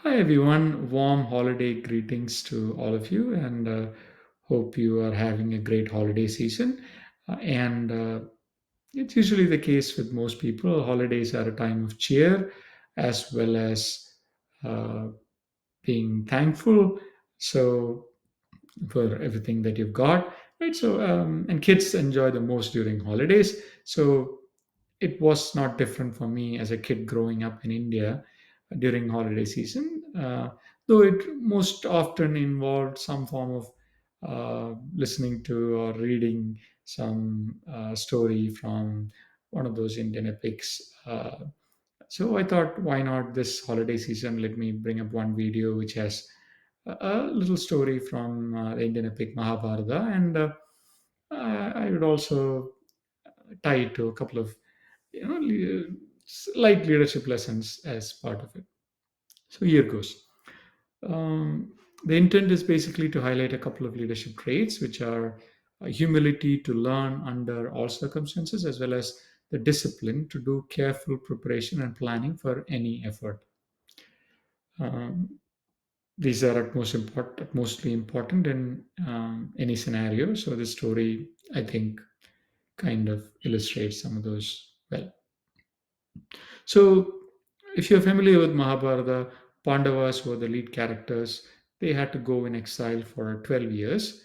Hi everyone, warm holiday greetings to all of you, and hope you are having a great holiday season. And it's usually the case with most people. Holidays are a time of cheer as well as uh, being thankful. So, for everything that you've got, right? And kids enjoy the most during holidays. So, it was not different for me as a kid growing up in India during holiday season, though it most often involved some form of listening to or reading some story from one of those Indian epics. So I thought, why not this holiday season? Let me bring up one video which has a little story from the Indian epic Mahabharata, and I would also tie it to a couple of light leadership lessons as part of it. So here goes. The intent is basically to highlight a couple of leadership traits, which are humility to learn under all circumstances, as well as the discipline to do careful preparation and planning for any effort. Um, these are mostly important in any scenario. So this story, I think, kind of illustrates some of those well. So, if you're familiar with Mahabharata, Pandavas were the lead characters. They had to go in exile for 12 years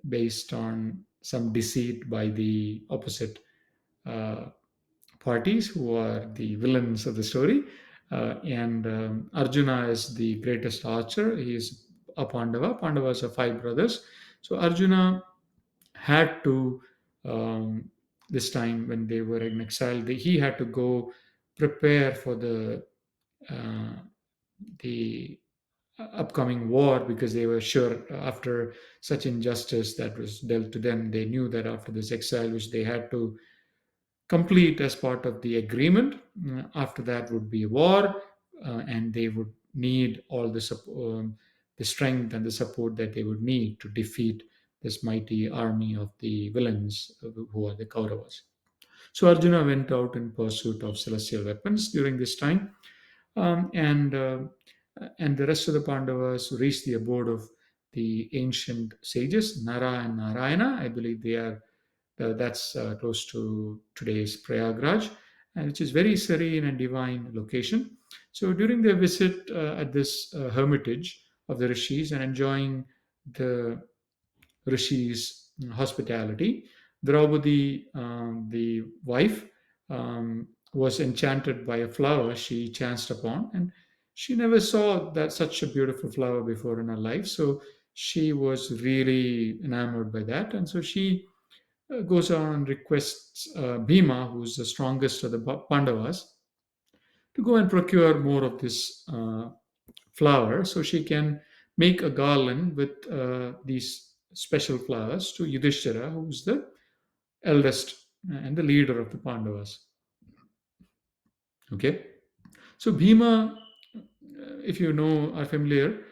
based on some deceit by the opposite uh, parties, who are the villains of the story. And Arjuna is the greatest archer. He is a Pandava. Pandavas are five brothers. So, Arjuna had to this time when they were in exile, he had to go prepare for uh, the upcoming war, because they were sure after such injustice that was dealt to them, they knew that after this exile which they had to complete as part of the agreement, after that would be a war, and they would need all the strength and the support that they would need to defeat this mighty army of the villains, who are the Kauravas. So Arjuna went out in pursuit of celestial weapons during this time, and the rest of the Pandavas reached the abode of the ancient sages, Nara and Narayana. I believe they are that's close to today's Prayagraj, and which is very serene and divine location. So during their visit at this hermitage of the rishis and enjoying the rishis' hospitality, Draupadi, the wife, was enchanted by a flower she chanced upon, and she never saw that such a beautiful flower before in her life. So she was really enamored by that, and so she goes on and requests Bhima, who's the strongest of the Pandavas, to go and procure more of this flower so she can make a garland with these special flowers to Yudhishthira, who's the eldest and the leader of the Pandavas. Okay, so Bhima, if you know, are familiar,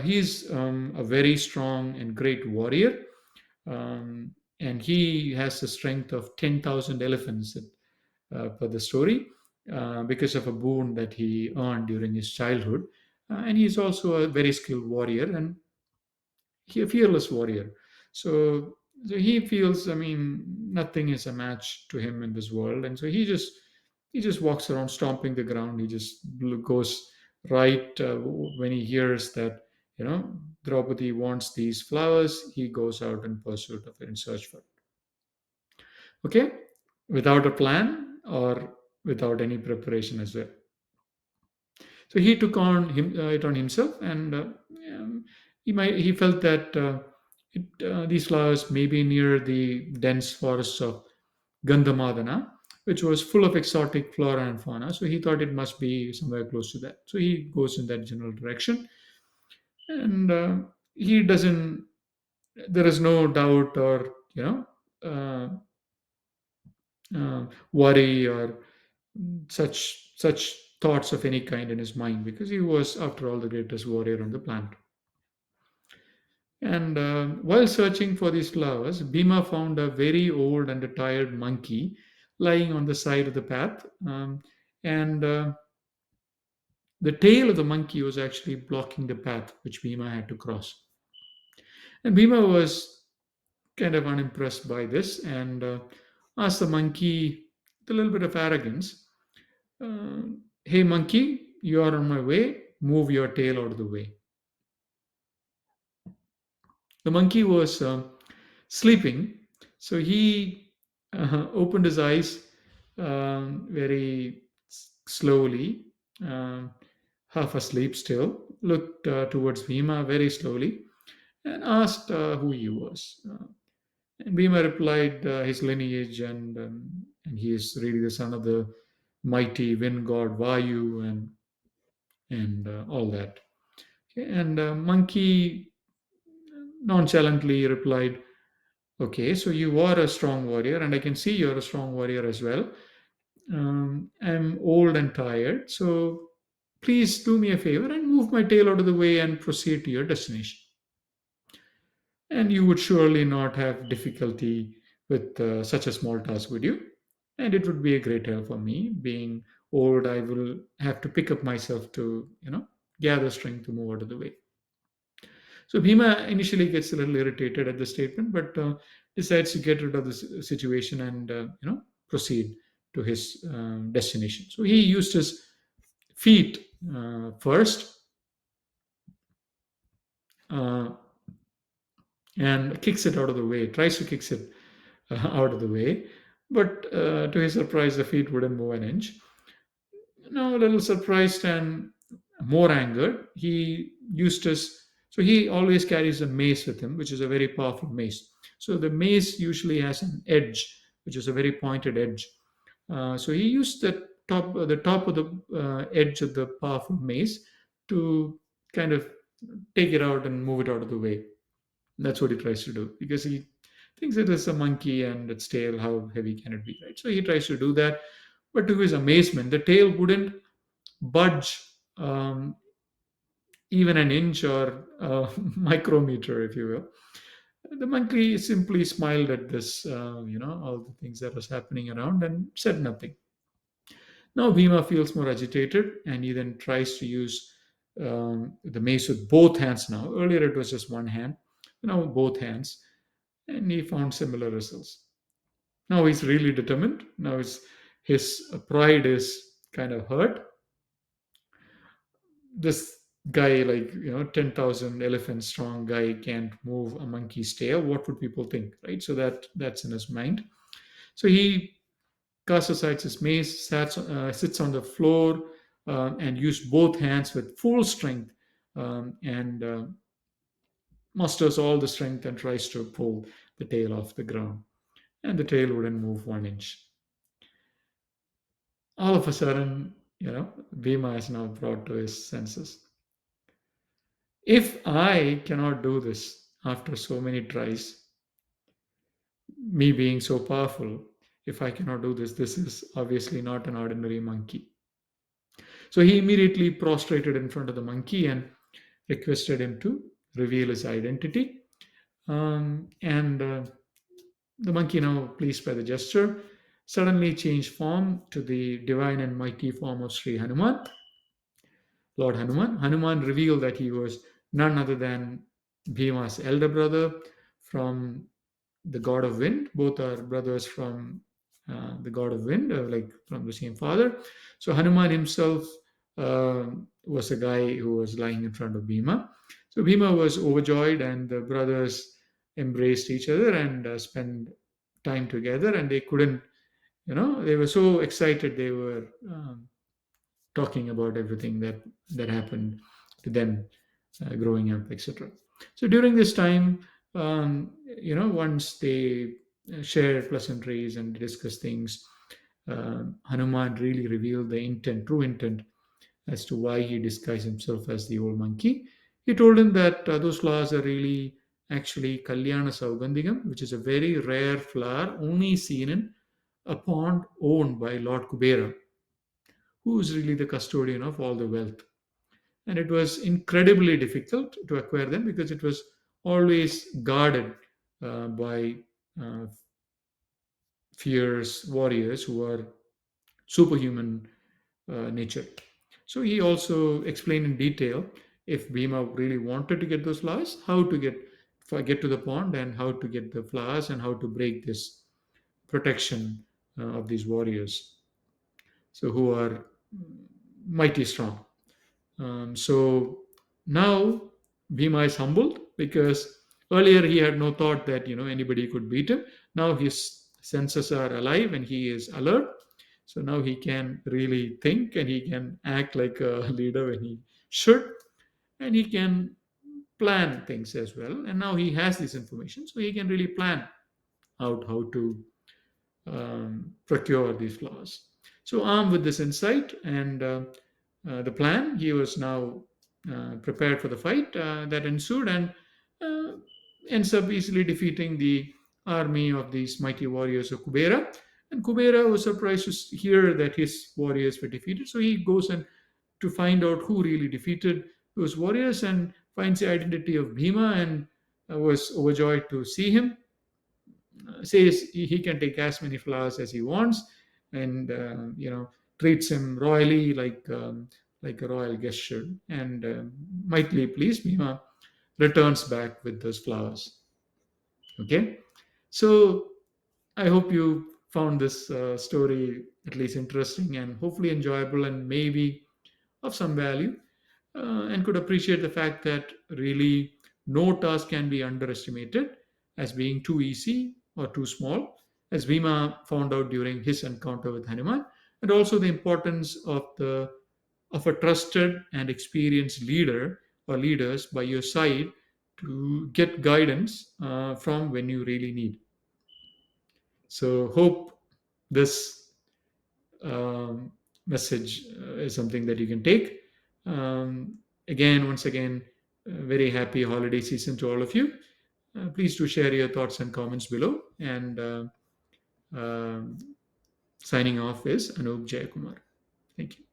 he's a very strong and great warrior, and he has the strength of 10,000 elephants per the story, because of a boon that he earned during his childhood. And he's also a very skilled warrior and he a fearless warrior. So he feels, I mean, nothing is a match to him in this world, and so he just walks around stomping the ground. He just goes right when he hears that Draupadi wants these flowers. He goes out in pursuit of it, in search for it. Okay, without a plan or without any preparation as well. So he took on it on himself, and he felt that these flowers may be near the dense forests of Gandhamadana, which was full of exotic flora and fauna. So he thought it must be somewhere close to that. So he goes in that general direction, and he doesn't. There is no doubt or worry or such thoughts of any kind in his mind, because he was, after all, the greatest warrior on the planet. And while searching for these flowers, Bhima found a very old and tired monkey lying on the side of the path. And The tail of the monkey was actually blocking the path which Bhima had to cross. And Bhima was kind of unimpressed by this and asked the monkey with a little bit of arrogance, uh, "Hey, monkey, you are on my way, move your tail out of the way." The monkey was sleeping, so he opened his eyes very slowly, um, half asleep still, looked towards Bhima very slowly, and asked who he was. And Bhima replied his lineage, and he is really the son of the mighty wind god Vayu, and all that. Okay, and monkey nonchalantly replied, "Okay, so you are a strong warrior, and I can see you're a strong warrior as well. I'm old and tired, so please do me a favor and move my tail out of the way and proceed to your destination. And you would surely not have difficulty with such a small task, would you? And it would be a great help for me. Being old, I will have to pick up myself to, gather strength to move out of the way." So Bhima initially gets a little irritated at the statement, but decides to get rid of this situation and proceed to his destination. So he used his feet first, uh, and kicks it out of the way. Tries to kicks it out of the way, but to his surprise, the feet wouldn't move an inch. Now, a little surprised and more angered, he used his. So he always carries a mace with him, which is a very powerful mace. So the mace usually has an edge, which is a very pointed edge. So he used the top of the edge of the powerful mace to kind of take it out and move it out of the way. That's what he tries to do because he thinks it is a monkey and its tail. How heavy can it be, right? So he tries to do that, but to his amazement, the tail wouldn't budge even an inch or a micrometer, if you will. The monkey simply smiled at this, all the things that was happening around and said nothing. Now Bhima feels more agitated and he then tries to use the mace with both hands now. Earlier it was just one hand, now both hands, and he found similar results. Now he's really determined. Now his pride is kind of hurt. This guy, like 10,000 elephant strong guy, can't move a monkey's tail. What would people think, right? So that's in his mind. So he casts aside his mace, sits on the floor, and used both hands with full strength, and musters all the strength and tries to pull the tail off the ground, and the tail wouldn't move 1 inch. All of a sudden, Bhima is now brought to his senses. If I cannot do this after so many tries, me being so powerful, if I cannot do this, this is obviously not an ordinary monkey. So he immediately prostrated in front of the monkey and requested him to reveal his identity. And the monkey, now pleased by the gesture, suddenly changed form to the divine and mighty form of Sri Hanuman, Lord Hanuman. Hanuman revealed that he was none other than Bhima's elder brother from the god of wind. Both are brothers from the god of wind, like from the same father. So Hanuman himself was a guy who was lying in front of Bhima. So Bhima was overjoyed, and the brothers embraced each other and spent time together. And they couldn't, they were so excited. They were talking about everything that happened to them growing up, etc. So during this time, once they shared pleasantries and discussed things, Hanuman really revealed the intent, true intent, as to why he disguised himself as the old monkey. He told him that those flowers are really actually Kalyana Saugandhigam, which is a very rare flower only seen in a pond owned by Lord Kubera, who is really the custodian of all the wealth. And it was incredibly difficult to acquire them because it was always guarded by uh, fierce warriors who are superhuman nature. So he also explained in detail if Bhima really wanted to get those flowers, how to get to the pond and how to get the flowers and how to break this protection of these warriors, so who are mighty strong. So now Bhima is humbled because earlier he had no thought that anybody could beat him. Now his senses are alive and he is alert. So now he can really think and he can act like a leader when he should, and he can plan things as well. And now he has this information, so he can really plan out how to procure these flowers. So, armed with this insight and the plan, he was now prepared for the fight that ensued, and uh, ends up easily defeating the army of these mighty warriors of Kubera. And Kubera was surprised to hear that his warriors were defeated. So he goes and to find out who really defeated those warriors and finds the identity of Bhima, and was overjoyed to see him. Says he can take as many flowers as he wants, and treats him royally, like a royal guest should. And mightily pleased, Bhima returns back with those flowers. Okay, so I hope you found this story at least interesting and hopefully enjoyable and maybe of some value, and could appreciate the fact that really no task can be underestimated as being too easy or too small, as Bhima found out during his encounter with Hanuman, and also the importance of a trusted and experienced leader or leaders by your side to get guidance from when you really need. So hope this message is something that you can take. Once again, very happy holiday season to all of you. Please do share your thoughts and comments below. And um signing off is Anup Jayakumar. Thank you.